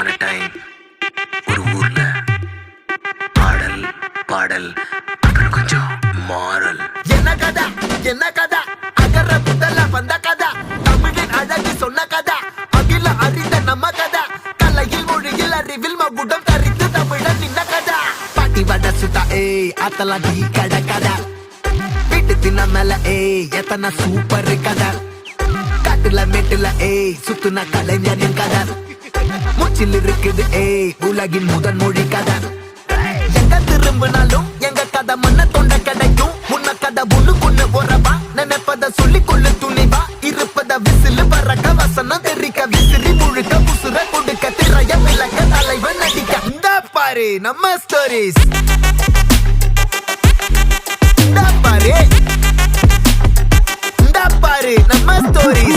upon a time ஒரு ஊர்ல ஆடல் பாடல் அப்புறம் கொஞ்சம் மாறல். என்ன கதை அகர முதல்ல வந்த கதை, தமிழின் அழகு சொன்ன கதை, அகில அறிந்த நம்ம கதை, கலையில் மொழியில் அறிவில் மகுடம் தரித்து தமிழன் நின்ன கதை. பாட்டி வட சுட்டா அத்தலாம் டீ கடை கதை, வீட்டு தின்ன மேல எத்தனை சூப்பர் கதை, காட்டுல மேட்டுல சுத்துன கலைஞரின் கதை, மூச்சில் இருக்குது உலகின் முதன் மொழி கதை. எங்க திரும்பினாலும் எங்க கதை மண்ண தொண்ட கிடைக்கும், முன்ன கதை ஒண்ணு கொண்டு போறவா, நினைப்பத சொல்லி கொள்ளு துணிவா, இருப்பத விசிலு பறக்க வசனம் தெரிக்க விசிறி முழுக்க புசுர கொடுக்க திரைய விளக்க தலைவன் நடிக்க. இந்த பாரு நம்ம ஸ்டோரிஸ், இந்த பாரு நம்ம ஸ்டோரிஸ்.